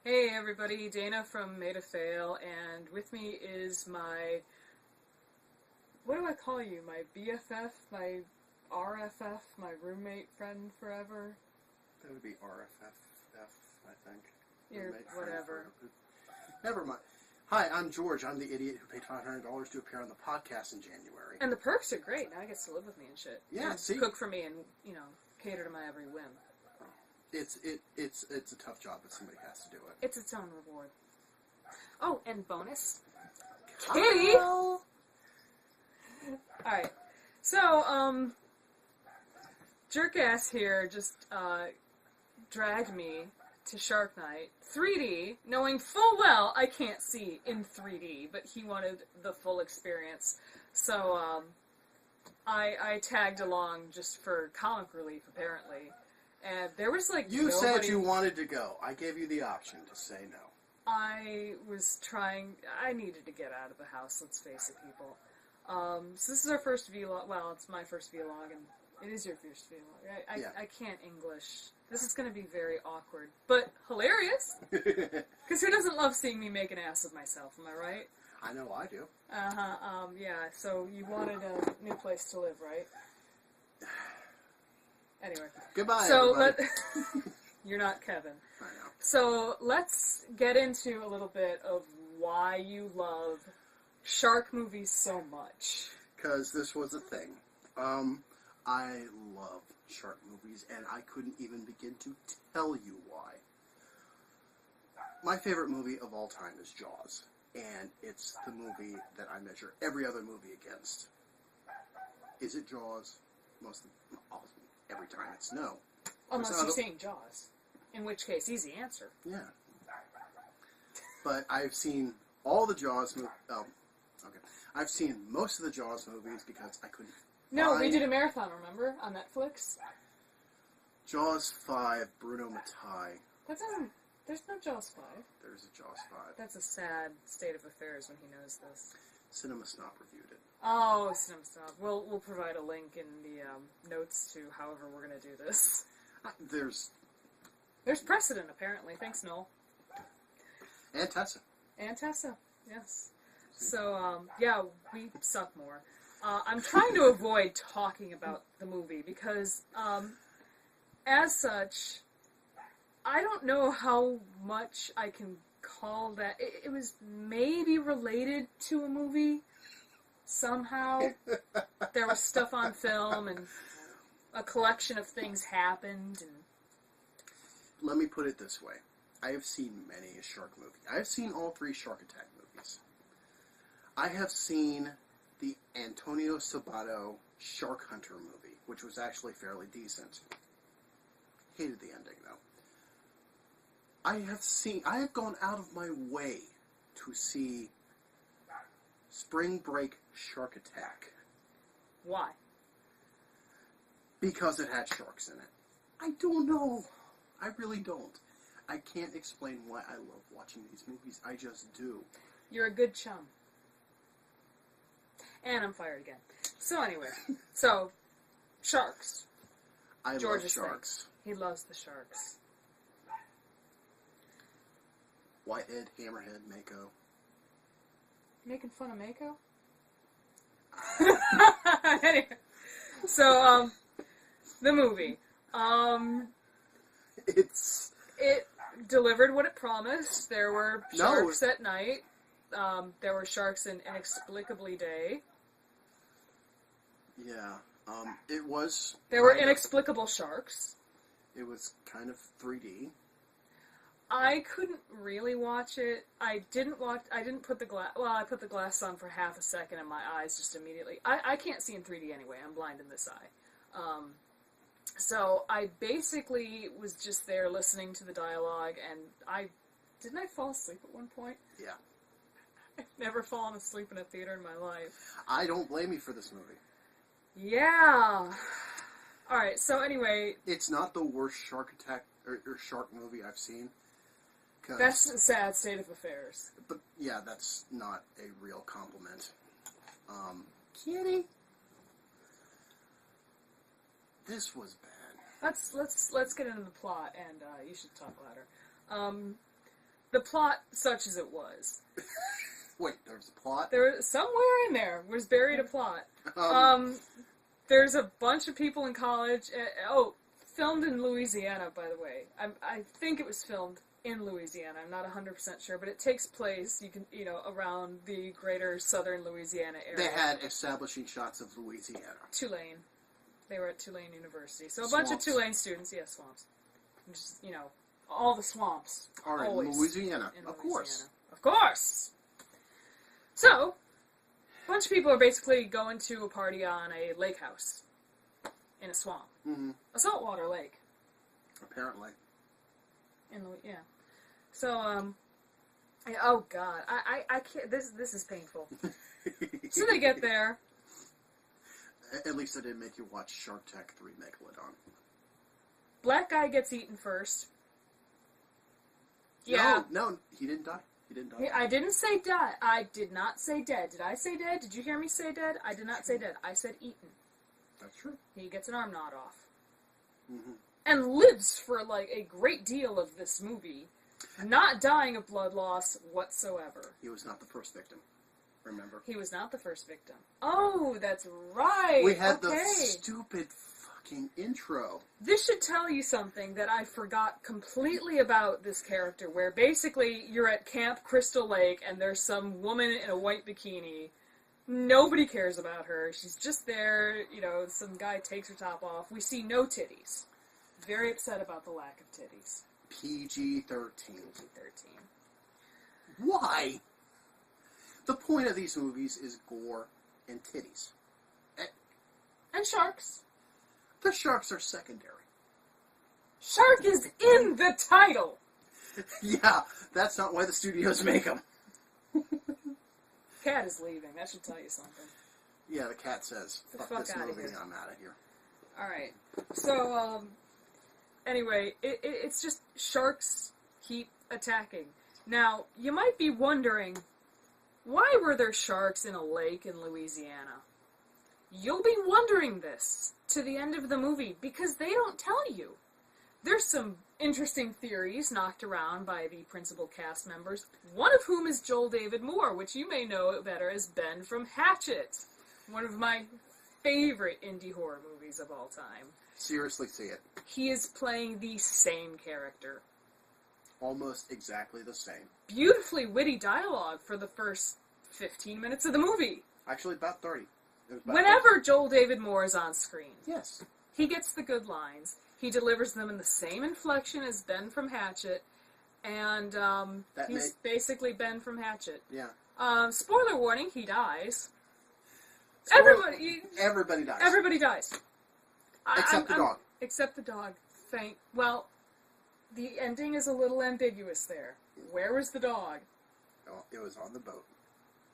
Hey everybody, Dana from Made a Fail, and with me is my, what do I call you? My BFF, my RFF, my roommate friend forever? That would be RFF, I think. You're Roommate friend whatever. forever. Never mind. Hi, I'm George. I'm the idiot who paid $500 to appear on the podcast in January. And the perks are great. Now he gets to live with me and shit. Yeah, and see? cook for me and, cater to my every whim. It's a tough job, but somebody has to do it. It's its own reward. Oh, and bonus. Kitty! Alright. So, Jerkass here just, dragged me to Shark Night 3D, knowing full well I can't see in 3D, but he wanted the full experience. So, I tagged along just for comic relief, apparently. And there was like You said you wanted to go. I gave you the option to say no. I was trying. I needed to get out of the house. Let's face it, people. So this is our first vlog. Well, it's my first vlog, and it is your first vlog. I can't English. This is going to be very awkward, but hilarious. Because who doesn't love seeing me make an ass of myself? Am I right? I know I do. Yeah. So you wanted a new place to live, right? Anyway. Goodbye, So everybody. You're not Kevin. I know. So let's get into a little bit of why you love shark movies so much. Because this was a thing. I love shark movies, and I couldn't even begin to tell you why. My favorite movie of all time is Jaws, and it's the movie that I measure every other movie against. Is it Jaws? Every time it's no. Unless you're saying Jaws. In which case, easy answer. Yeah. But I've seen all the Jaws movies. Oh, okay. I've seen most of the Jaws movies because I couldn't No, we did a marathon, remember? On Netflix? Jaws 5, Bruno Mattei. That doesn't... There's no Jaws 5. There's a Jaws 5. That's a sad state of affairs when he knows this. Cinema Snob reviewed it. Oh, Cinema Snob. We'll provide a link in the notes to however we're going to do this. There's precedent, apparently. Thanks, Noel. And Tessa. And Tessa, yes. So, yeah, we suck more. I'm trying to avoid talking about the movie because, as such, I don't know how much I can call that. It was maybe related to a movie somehow. There was stuff on film and a collection of things happened. And let me put it this way. I have seen many a shark movie. I have seen all 3 Shark Attack movies. I have seen the Antonio Sabato Shark Hunter movie, which was actually fairly decent. Hated the ending, though. I have gone out of my way to see Spring Break Shark Attack. why? Because it had sharks in it. I don't know. I really don't. I can't explain why I love watching these movies. I just do. You're a good chum. And I'm fired again. So anyway, sharks. I George's love sharks. He loves the sharks. Whitehead, Hammerhead, Mako. Making fun of Mako? Anyway, so, the movie. It delivered what it promised. There were sharks at night. There were sharks in Inexplicably Day. Yeah. It was... There were inexplicable sharks. It was kind of 3D. I couldn't really watch it. I didn't put the glass... Well, I put the glass on for half a second and my eyes just immediately... I can't see in 3D anyway. I'm blind in this eye. So I basically was just there listening to the dialogue, and didn't I fall asleep at one point? Yeah. I've never fallen asleep in a theater in my life. I don't blame you for this movie. Yeah. Alright, so anyway... It's not the worst shark attack or shark movie I've seen. That's a sad state of affairs. But, yeah, that's not a real compliment. Kitty? This was bad. Let's get into the plot, and you should talk louder. the plot, such as it was. Wait, there's a plot? There, somewhere in there was buried a plot. There's a bunch of people in college. Filmed in Louisiana, by the way. I think it was filmed in Louisiana. I'm not 100% sure, but it takes place, around the greater southern Louisiana area. They had establishing shots of Louisiana. Tulane. They were at Tulane University. So a Swamps. bunch of Tulane students, swamps. Just, all the swamps. All right, always Louisiana. in Of Louisiana. course. Of course! So, a bunch of people are basically going to a party on a lake house in a swamp. Mm-hmm. A saltwater lake. Apparently. So, oh god, I can't, this is painful. So they get there. At least I didn't make you watch Shark Tank 3 Megalodon. Black guy gets eaten first. Yeah. No, he didn't die. I didn't say die. I did not say dead. Did I say dead? Did you hear me say dead? I did not say dead. I said eaten. That's true. He gets an arm gnawed off. Mm-hmm. And lives for, a great deal of this movie, not dying of blood loss whatsoever. He was not the first victim. Remember? He was not the first victim. Oh, that's right. We had the stupid fucking intro. This should tell you something that I forgot completely about this character, where basically you're at Camp Crystal Lake and there's some woman in a white bikini. Nobody cares about her. She's just there, some guy takes her top off. We see no titties. Very upset about the lack of titties. PG-13. PG-13. Why? The point of these movies is gore and titties. And sharks. The sharks are secondary. Shark is in the title! Yeah, that's not why the studios make them. Cat is leaving. That should tell you something. Yeah, the cat says, fuck this movie, I'm out of here. Alright. So, anyway, it's just sharks keep attacking. Now, you might be wondering, why were there sharks in a lake in Louisiana? You'll be wondering this to the end of the movie, because they don't tell you. There's some interesting theories knocked around by the principal cast members, one of whom is Joel David Moore, which you may know better as Ben from Hatchet, one of my favorite indie horror movies of all time. Seriously, see it. He is playing the same character. Almost exactly the same. Beautifully witty dialogue for the first 15 minutes of the movie. Actually, about 30. Whenever Joel David Moore is on screen. Yes. He gets the good lines. He delivers them in the same inflection as Ben from Hatchet. And he's basically Ben from Hatchet. Yeah. Spoiler warning, he dies. Everybody dies. Everybody dies. Except the dog. Except the dog. Well, the ending is a little ambiguous there. Where was the dog? Oh, it was on the boat.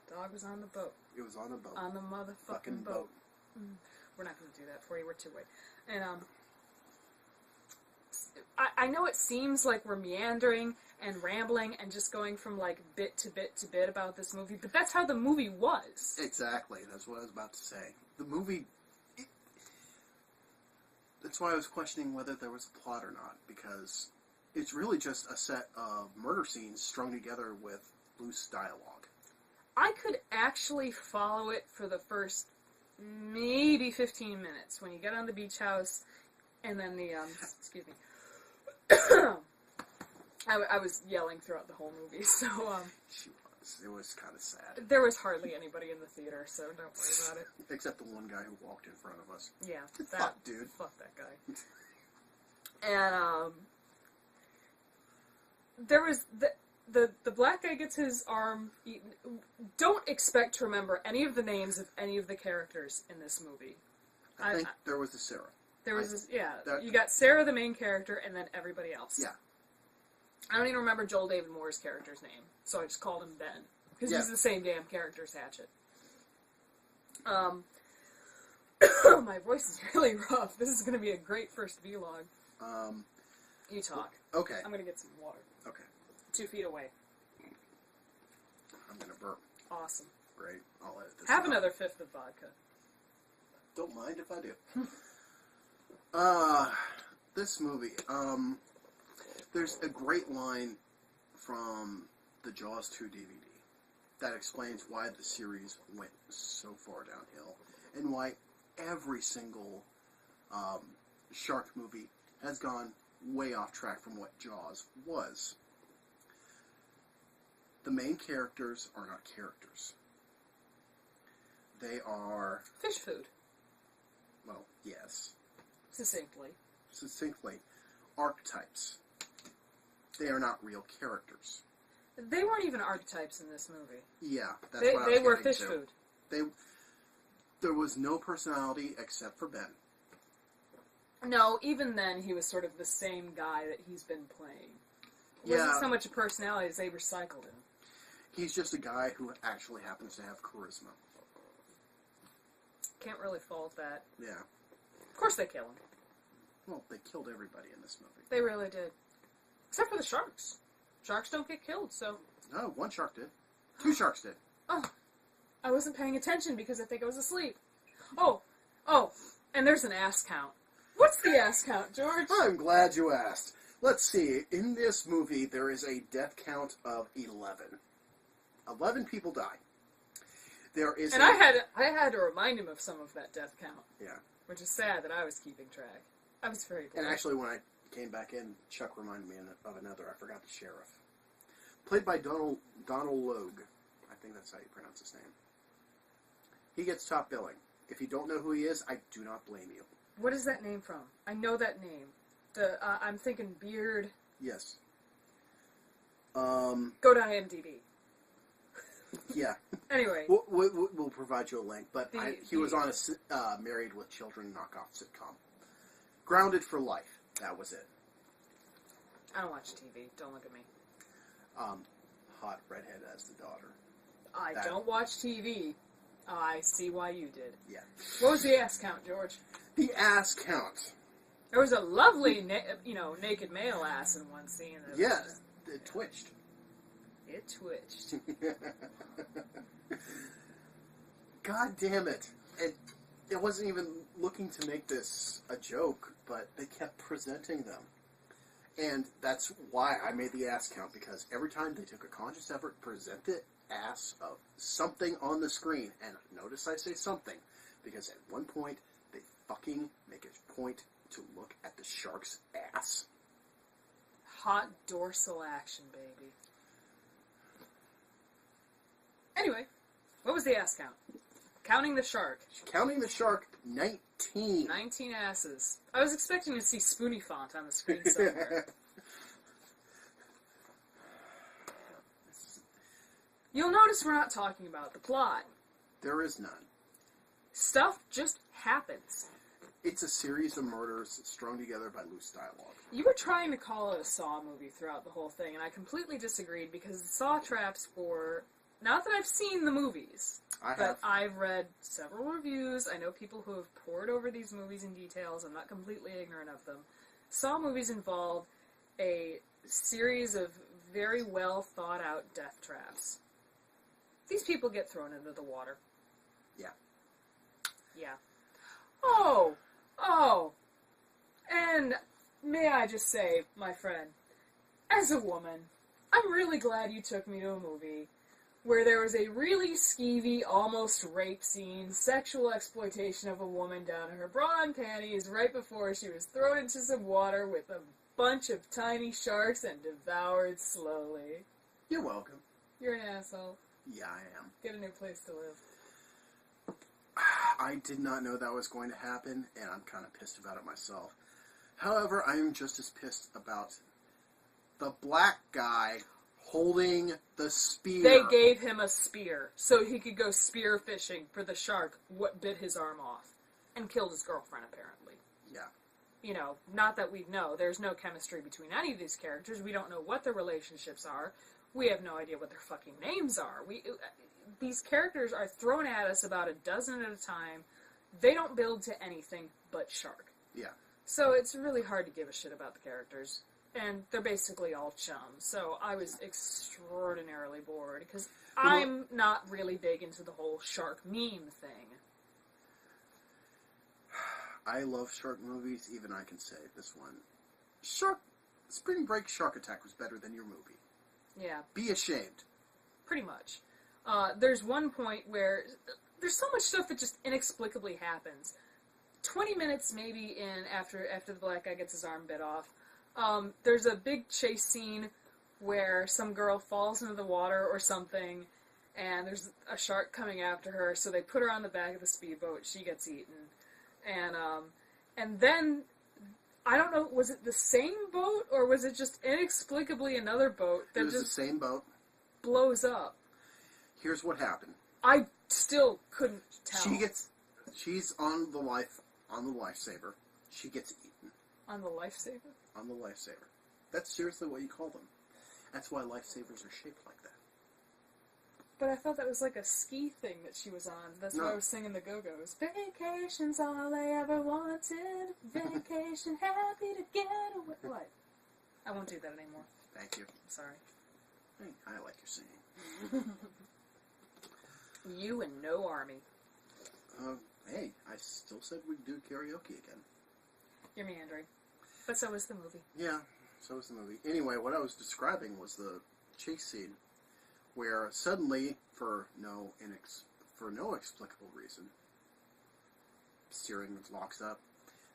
Dog was on the boat. It was on the boat. On the motherfucking boat. We're not going to do that for you. We're two-way. And, I know it seems like we're meandering and rambling and just going from, bit to bit to bit about this movie, but that's how the movie was. Exactly. That's what I was about to say. The movie... That's why I was questioning whether there was a plot or not, because it's really just a set of murder scenes strung together with loose dialogue. I could actually follow it for the first maybe 15 minutes when you get on the beach house and then the, excuse me. I was yelling throughout the whole movie, so, She was. It was kind of sad. There was hardly anybody in the theater, so don't worry about it. Except the one guy who walked in front of us. Yeah. Fuck, dude. Fuck that guy. And, there was the black guy gets his arm eaten. Don't expect to remember any of the names of any of the characters in this movie. I think there was a Sarah. There was you got Sarah, the main character, and then everybody else. Yeah. I don't even remember Joel David Moore's character's name, so I just called him Ben. Because he's the same damn character as Hatchet. My voice is really rough. This is going to be a great first vlog. You talk. Okay. I'm going to get some water. Okay. 2 feet away. I'm going to burp. Awesome. Great. I'll edit this Have out. another fifth of vodka. Don't mind if I do. This movie, there's a great line from the Jaws 2 DVD that explains why the series went so far downhill and why every single shark movie has gone way off track from what Jaws was. The main characters are not characters. They are... Fish food. Well, yes. Succinctly. Archetypes. They are not real characters. They weren't even archetypes in this movie. Yeah, that's what I was They were getting fish to. food. There was no personality except for Ben. No, even then, he was sort of the same guy that he's been playing. It wasn't so much a personality as they recycled him. He's just a guy who actually happens to have charisma. Can't really fault that. Yeah. Of course they kill him. Well, they killed everybody in this movie. They really did. Except for the sharks. Sharks don't get killed, so... No, one shark did. Two sharks did. Oh. I wasn't paying attention because I think I was asleep. Oh, and there's an ass count. What's the ass count, George? I'm glad you asked. Let's see. In this movie, there is a death count of 11. 11 people die. There is and I had to remind him of some of that death count. Yeah. Which is sad that I was keeping track. I was very glad. And actually, when I came back in, Chuck reminded me of another. I forgot the sheriff. Played by Donald Logue. I think that's how you pronounce his name. He gets top billing. If you don't know who he is, I do not blame you. What is that name from? I know that name. I'm thinking Beard. Yes. Go to IMDb. Yeah. Anyway. We'll provide you a link, but he was on a Married with Children knockoff sitcom. Grounded for Life. That was it. I don't watch TV. Don't look at me. Hot redhead as the daughter. I don't watch TV. I see why you did. Yeah. What was the ass count, George? The ass count. There was a lovely, naked male ass in one scene. Yeah, it twitched. It twitched. God damn it. It wasn't even looking to make this a joke, but they kept presenting them. And that's why I made the ass count, because every time they took a conscious effort to present the ass of something on the screen, and notice I say something, because at one point they fucking make a point to look at the shark's ass. Hot dorsal action, baby. Anyway, what was the ass count? Counting the shark. Counting the shark, 19. 19 asses. I was expecting to see Spoonie font on the screen somewhere. You'll notice we're not talking about the plot. There is none. Stuff just happens. It's a series of murders strung together by loose dialogue. You were trying to call it a Saw movie throughout the whole thing, and I completely disagreed because the Saw traps were... Not that I've seen the movies, but I've read several reviews. I know people who have pored over these movies in details. I'm not completely ignorant of them. Saw movies involve a series of very well thought out death traps. These people get thrown into the water. Yeah. Yeah. Oh. And may I just say, my friend, as a woman, I'm really glad you took me to a movie where there was a really skeevy, almost rape scene, sexual exploitation of a woman down in her bra and panties right before she was thrown into some water with a bunch of tiny sharks and devoured slowly. You're welcome. You're an asshole. Yeah, I am. Get a new place to live. I did not know that was going to happen, and I'm kind of pissed about it myself. However, I am just as pissed about the black guy holding the spear. They gave him a spear so he could go spear fishing for the shark what bit his arm off and killed his girlfriend, apparently. Yeah. Not that we know. There's no chemistry between any of these characters. We don't know what their relationships are. We have no idea what their fucking names are. These characters are thrown at us about a dozen at a time. They don't build to anything but shark. Yeah. So it's really hard to give a shit about the characters. And they're basically all chums. So I was extraordinarily bored, because I'm not really big into the whole shark meme thing. I love shark movies, even I can say this one. Spring Break Shark Attack was better than your movie. Yeah. Be ashamed. Pretty much. There's one point where there's so much stuff that just inexplicably happens. 20 minutes maybe in after the black guy gets his arm bit off, there's a big chase scene where some girl falls into the water or something, and there's a shark coming after her, so they put her on the back of the speedboat, she gets eaten. And then, I don't know, was it the same boat, or was it just inexplicably another boat that It was just the same boat. blows up? Here's what happened. I still couldn't tell. She's on the lifesaver. She gets eaten. On the lifesaver? On the lifesaver. That's seriously what you call them. That's why lifesavers are shaped like that. But I thought that was like a ski thing that she was on. That's why I was singing the Go-Go's. Vacation's all I ever wanted. Vacation, happy to get away. What? I won't do that anymore. Thank you. Sorry. Hey, I like your singing. You and no army. Hey, I still said we'd do karaoke again. You're meandering. But so was the movie. Yeah, so was the movie. Anyway, what I was describing was the chase scene where suddenly, for no explicable reason, steering locks up.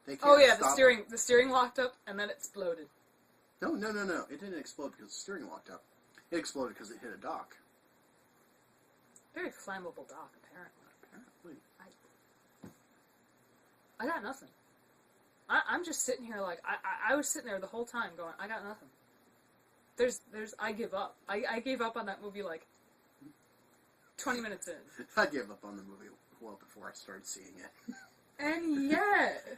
They can't stop the steering locked up and then it exploded. No. It didn't explode because the steering locked up. It exploded because it hit a dock. Very flammable dock, apparently. Apparently. I got nothing. I'm just sitting here like, I was sitting there the whole time going, I got nothing. I give up. I gave up on that movie like 20 minutes in. I gave up on the movie well before I started seeing it. And yet...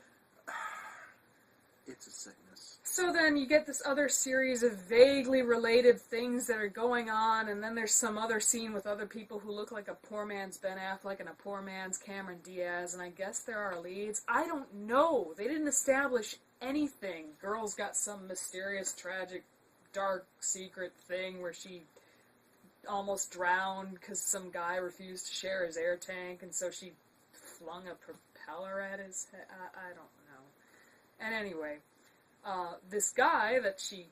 It's a sickness. So then you get this other series of vaguely related things that are going on, and then there's some other scene with other people who look like a poor man's Ben Affleck and a poor man's Cameron Diaz, and I guess there are leads. I don't know. They didn't establish anything. Girl's got some mysterious, tragic, dark, secret thing where she almost drowned because some guy refused to share his air tank, and so she flung a propeller at his head. I don't know. And anyway, this guy that she,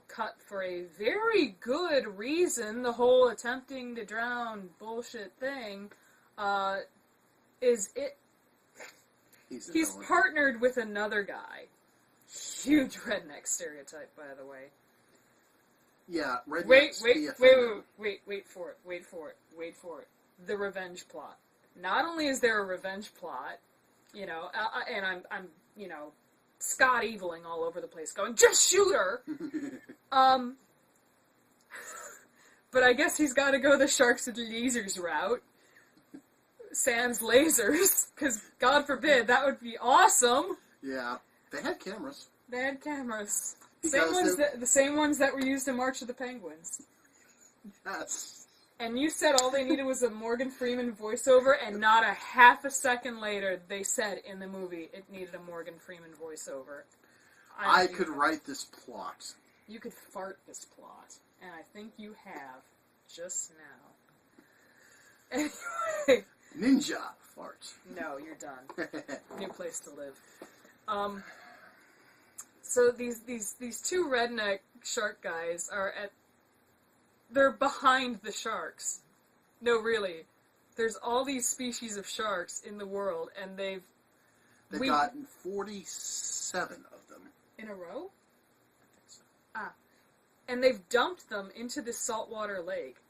cut for a very good reason, the whole attempting to drown bullshit thing, He's partnered with another guy. Huge redneck stereotype, by the way. Yeah, rednecks Wait for it. The revenge plot. Not only is there a revenge plot, and I'm Scott Eviling all over the place going, just shoot her! But I guess he's got to go the sharks with lasers route. Sans lasers, because God forbid, that would be awesome! Yeah, they had cameras. They had cameras. The same ones that were used in March of the Penguins. Yes. And you said all they needed was a Morgan Freeman voiceover, and not a half a second later, they said in the movie it needed a Morgan Freeman voiceover. I could write this plot. You could fart this plot, and I think you have, just now. Anyway. Ninja fart. No, you're done. New place to live. So these two redneck shark guys they're behind the sharks. No, really. There's all these species of sharks in the world, and they've gotten 47 of them. In a row? I think so. And they've dumped them into this saltwater lake.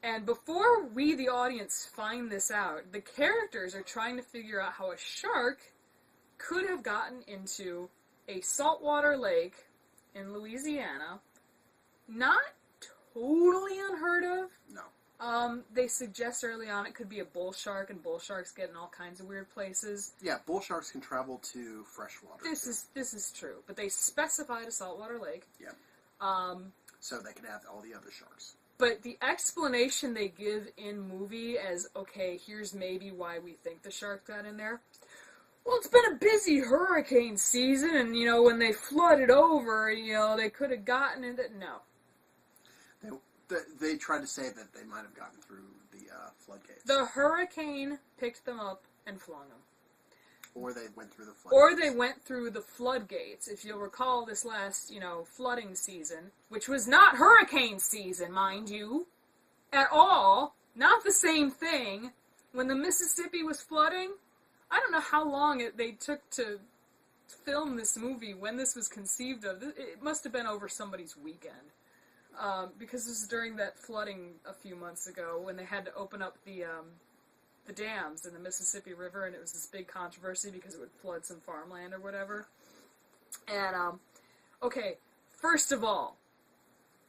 And before we, the audience, find this out, the characters are trying to figure out how a shark could have gotten into a saltwater lake in Louisiana. Not totally unheard of. No. They suggest early on it could be a bull shark, and bull sharks get in all kinds of weird places. Yeah, bull sharks can travel to freshwater. This is true, but they specified a saltwater lake. Yeah. So they can have all the other sharks. But the explanation they give in movie as, okay, here's maybe why we think the shark got in there. Well, it's been a busy hurricane season, and, when they flooded over, they could have gotten into... No. They tried to say that they might have gotten through the floodgates. The hurricane picked them up and flung them. Or they went through the floodgates. Or they went through the floodgates. If you'll recall this last, flooding season, which was not hurricane season, mind you, at all, not the same thing. When the Mississippi was flooding, I don't know how long they took to film this movie, when this was conceived of. It must have been over somebody's weekend. Because this was during that flooding a few months ago, when they had to open up the dams in the Mississippi River, and it was this big controversy because it would flood some farmland or whatever. And, okay, first of all,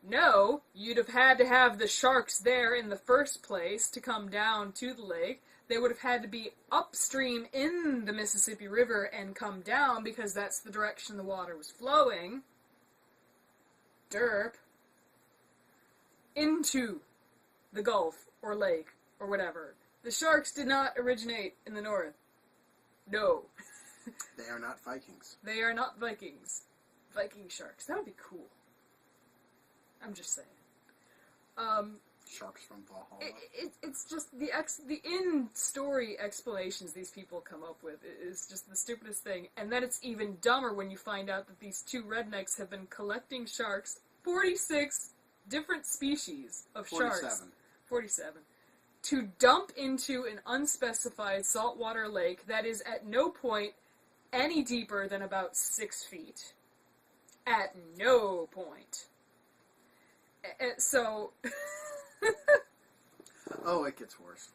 no, you'd have had to have the sharks there in the first place to come down to the lake. They would have had to be upstream in the Mississippi River and come down, because that's the direction the water was flowing. Derp. Into the Gulf or lake or whatever. The sharks did not originate in the north. No. They are not Vikings. They are not Vikings. Viking sharks. That would be cool. I'm just saying. Sharks from Valhalla. It's just the in-story explanations these people come up with is just the stupidest thing. And then it's even dumber when you find out that these two rednecks have been collecting sharks, 46 different species of 47. sharks. 47. To dump into an unspecified saltwater lake that is at no point any deeper than about 6 feet. At no point. So... Oh, it gets worse.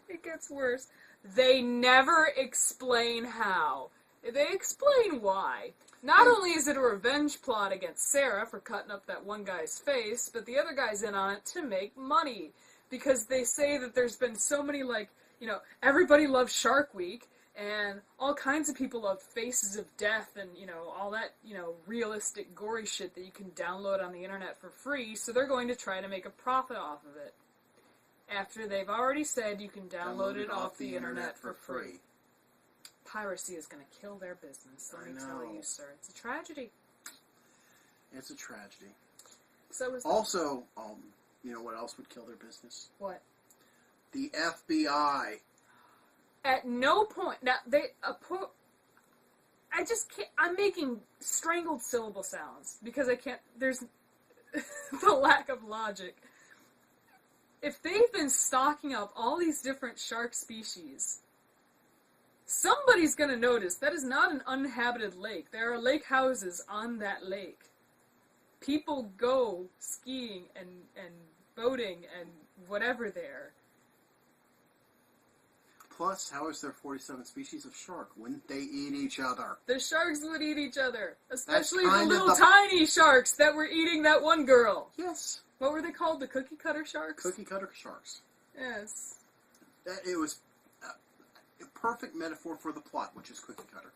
It gets worse. They never explain how. They explain why. Not only is it a revenge plot against Sarah for cutting up that one guy's face, but the other guy's in on it to make money. Because they say that there's been so many, everybody loves Shark Week, and all kinds of people love Faces of Death and, all that, realistic, gory shit that you can download on the internet for free, so they're going to try to make a profit off of it. After they've already said you can download it off the internet for free. Piracy is going to kill their business, let me tell you, sir. It's a tragedy. It's a tragedy. So is also, you know what else would kill their business? What? The FBI. At no point... Now, I just can't... I'm making strangled syllable sounds, because I can't... There's the lack of logic. If they've been stocking up all these different shark species, somebody's going to notice that is not an uninhabited lake. There are lake houses on that lake. People go skiing and boating and whatever there. Plus, how is there 47 species of shark? Wouldn't they eat each other? The sharks would eat each other. Especially the little tiny sharks that were eating that one girl. Yes. What were they called? The cookie cutter sharks? Cookie cutter sharks. Yes. It was a perfect metaphor for the plot, which is cookie cutter.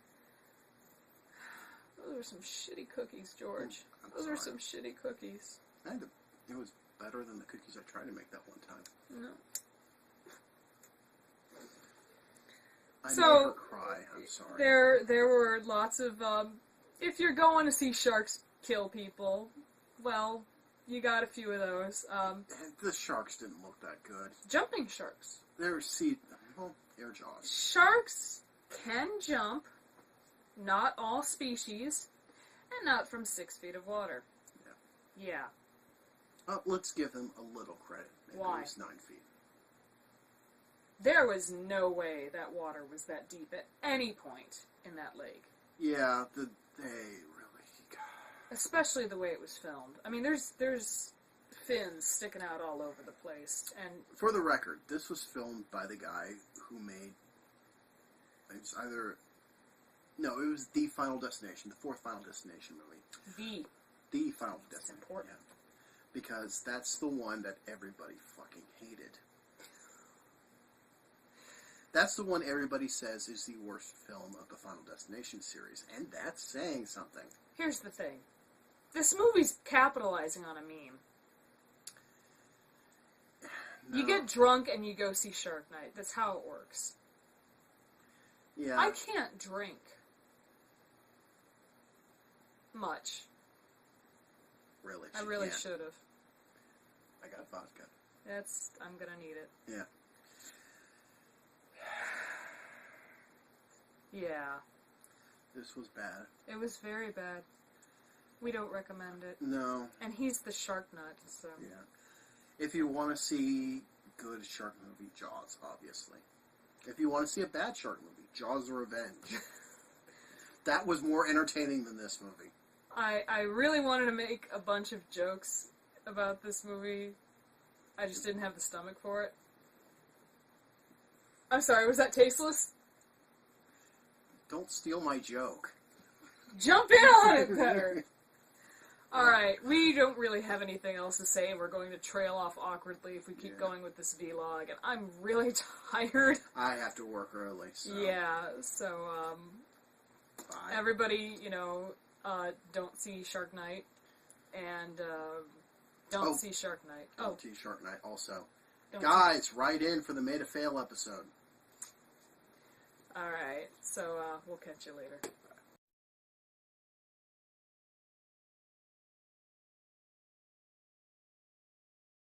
Those are some shitty cookies, George. Those are some shitty cookies. It was better than the cookies I tried to make that one time. No. I never cry. I'm sorry. There were lots of, if you're going to see sharks kill people, well, you got a few of those. The sharks didn't look that good. Jumping sharks. They were air jaws. Sharks can jump, not all species, and not from 6 feet of water. Yeah. Let's give them a little credit. Maybe Why? It was 9 feet. There was no way that water was that deep at any point in that lake. Yeah, they really... Especially the way it was filmed. I mean, there's fins sticking out all over the place. And for the record, this was filmed by the guy who made... It was The Final Destination, the fourth Final Destination movie. The Final Destination. That's important. Yeah. Because that's the one that everybody fucking hated. That's the one everybody says is the worst film of the Final Destination series, and that's saying something. Here's the thing. This movie's capitalizing on a meme. No. You get drunk and you go see Shark Night. That's how it works. Yeah. I can't drink much. Really? I really should have. I got vodka. I'm gonna need it. Yeah. Yeah. This was bad. It was very bad. We don't recommend it. No. And he's the shark nut, so... Yeah. If you want to see good shark movie, Jaws, obviously. If you want to see a bad shark movie, Jaws the Revenge. That was more entertaining than this movie. I really wanted to make a bunch of jokes about this movie. I just didn't have the stomach for it. I'm sorry, was that tasteless? Don't steal my joke. Jump in on it better! Alright, we don't really have anything else to say. We're going to trail off awkwardly if we keep going with this vlog, and I'm really tired. I have to work early, so... Yeah, so, Bye. everybody, don't see Shark Night, and, don't see Shark Night. Don't see Shark Night, also. Don't Guys, write in for the Made to Fail episode. Alright, so, we'll catch you later.